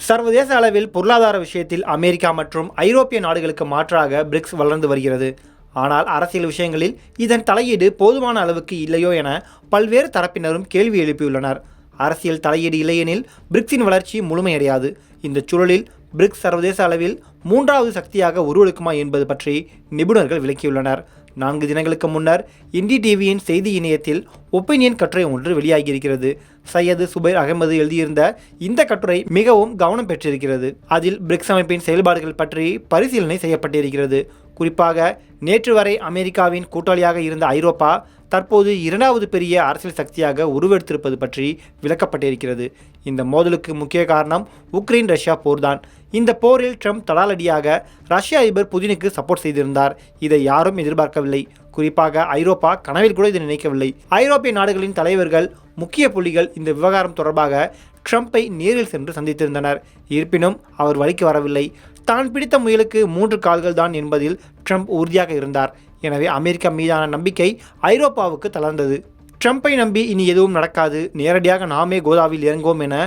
சர்வதேச அளவில் பொருளாதார விஷயத்தில் அமெரிக்கா மற்றும் ஐரோப்பிய நாடுகளுக்கு மாற்றாக பிரிக்ஸ் வளர்ந்து வருகிறது. ஆனால் அரசியல் விஷயங்களில் இதன் தலையீடு போதுமான அளவுக்கு இல்லையோ என பல்வேறு தரப்பினரும் கேள்வி எழுப்பியுள்ளனர். அரசியல் தலையீடு இல்லையெனில் பிரிக்ஸின் வளர்ச்சி முழுமையடையாது. இந்த சூழலில் பிரிக்ஸ் சர்வதேச அளவில் மூன்றாவது சக்தியாக உருவெடுக்குமா என்பது பற்றி நிபுணர்கள் விளக்கியுள்ளனர். 4 தினங்களுக்கு முன்னர் இந்தி டிவியின் செய்தி இணையத்தில் ஒப்பீனியன் கட்டுரை ஒன்று வெளியாகியிருக்கிறது. சையது சுபைர் அகமது எழுதியிருந்த இந்த கட்டுரை மிகவும் கவனம் பெற்றிருக்கிறது. அதில் பிரிக்ஸ் அமைப்பின் செயல்பாடுகள் பற்றி பரிசீலனை செய்யப்பட்டிருக்கிறது. குறிப்பாக நேற்று வரை அமெரிக்காவின் கூட்டாளியாக இருந்த ஐரோப்பா தற்போது 2வது பெரிய அரசியல் சக்தியாக உருவெடுத்திருப்பது பற்றி விளக்கப்பட்டிருக்கிறது. இந்த மோதலுக்கு முக்கிய காரணம் உக்ரைன் ரஷ்யா போர்தான். இந்த போரில் ட்ரம்ப் தடாலடியாக ரஷ்ய அதிபர் புதினுக்கு சப்போர்ட் செய்திருந்தார். இதை யாரும் எதிர்பார்க்கவில்லை. குறிப்பாக ஐரோப்பா கனவில் கூட இதை நினைக்கவில்லை. ஐரோப்பிய நாடுகளின் தலைவர்கள், முக்கிய புள்ளிகள் இந்த விவகாரம் தொடர்பாக ட்ரம்பை நேரில் சென்று சந்தித்திருந்தனர். இருப்பினும் அவர் வழிக்கு வரவில்லை. தான் பிடித்த முயலுக்கு 3 கால்கள் தான் என்பதில் ட்ரம்ப் உறுதியாக இருந்தார். எனவே அமெரிக்கா மீதான நம்பிக்கை ஐரோப்பாவுக்கு தளர்ந்தது. ட்ரம்பை நம்பி இனி எதுவும் நடக்காது, நேரடியாக நாமே கோதாவில் இறங்குவோம் என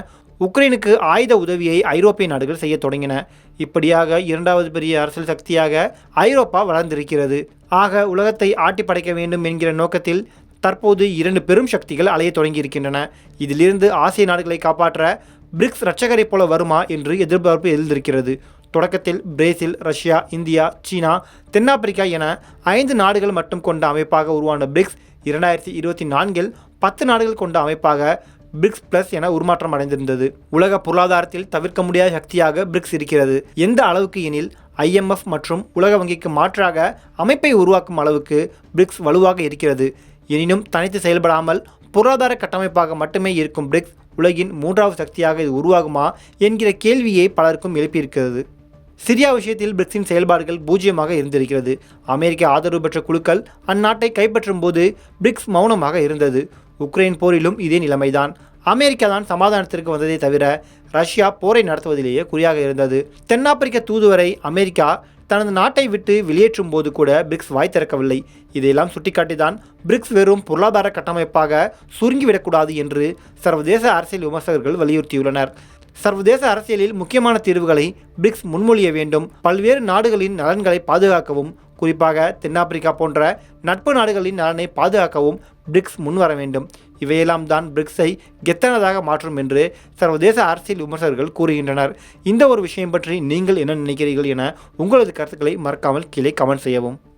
உக்ரைனுக்கு ஆயுத உதவியை ஐரோப்பிய நாடுகள் செய்ய தொடங்கின. இப்படியாக 2வது பெரிய அரசியல் சக்தியாக ஐரோப்பா வளர்ந்திருக்கிறது. ஆக உலகத்தை ஆட்டி படைக்க வேண்டும் என்கிற நோக்கத்தில் தற்போது 2 பெரும் சக்திகள் அலைய தொடங்கியிருக்கின்றன. இதிலிருந்து ஆசிய நாடுகளை காப்பாற்ற பிரிக்ஸ் இரட்சகரை போல வருமா என்று எதிர்பார்ப்பு எழுந்திருக்கிறது. தொடக்கத்தில் பிரேசில், ரஷ்யா, இந்தியா, சீனா, தென்னாப்பிரிக்கா என 5 நாடுகள் மட்டும் கொண்ட அமைப்பாக உருவான பிரிக்ஸ் 2024இல் 10 நாடுகள் கொண்ட அமைப்பாக பிரிக்ஸ் பிளஸ் என உருமாற்றம் அடைந்திருந்தது. உலக பொருளாதாரத்தில் தவிர்க்க முடியாத சக்தியாக பிரிக்ஸ் இருக்கிறது. எந்த அளவுக்கு எனில் IMF மற்றும் உலக வங்கிக்கு மாற்றாக அமைப்பை உருவாக்கும் அளவுக்கு பிரிக்ஸ் வலுவாக இருக்கிறது. எனினும் தனித்து செயல்படாமல் பொருளாதார கட்டமைப்பாக மட்டுமே இருக்கும் பிரிக்ஸ் உலகின் 3வது சக்தியாக இது உருவாகுமா என்கிற கேள்வியை பலருக்கும் எழுப்பியிருக்கிறது. சிரியா விஷயத்தில் பிரிக்ஸின் செயல்பாடுகள் பூஜ்ஜியமாக இருந்திருக்கிறது. அமெரிக்க ஆதரவு பெற்ற குழுக்கள் அந்நாட்டை கைப்பற்றும் போது பிரிக்ஸ் மௌனமாக இருந்தது. உக்ரைன் போரிலும் இதே நிலைமைதான். அமெரிக்கா தான் சமாதானத்திற்கு வந்ததே தவிர ரஷ்யா போரை நடத்துவதிலேயே குறியாக இருந்தது. தென்னாப்பிரிக்க தூதுவரை அமெரிக்கா தனது நாட்டை விட்டு வெளியேற்றும் போது கூட பிரிக்ஸ் வாய் திறக்கவில்லை. இதையெல்லாம் சுட்டிக்காட்டிதான் பிரிக்ஸ் வெறும் பொருளாதார கட்டமைப்பாக சுருங்கிவிடக்கூடாது என்று சர்வதேச அரசியல் விமர்சகர்கள் வலியுறுத்தியுள்ளனர். சர்வதேச அரசியலில் முக்கியமான தீர்வுகளை பிரிக்ஸ் முன்மொழிய வேண்டும். பல்வேறு நாடுகளின் நலன்களை பாதுகாக்கவும், குறிப்பாக தென்னாப்பிரிக்கா போன்ற நட்பு நாடுகளின் நலனை பாதுகாக்கவும் பிரிக்ஸ் முன்வர வேண்டும். இவையெல்லாம் தான் பிரிக்ஸை கெத்தானதாக மாற்றும் என்று சர்வதேச அரசியல் விமர்சகர்கள் கூறுகின்றனர். இந்த ஒரு விஷயம் பற்றி நீங்கள் என்ன நினைக்கிறீர்கள் என உங்களது கருத்துக்களை மறக்காமல் கீழே கமெண்ட் செய்யவும்.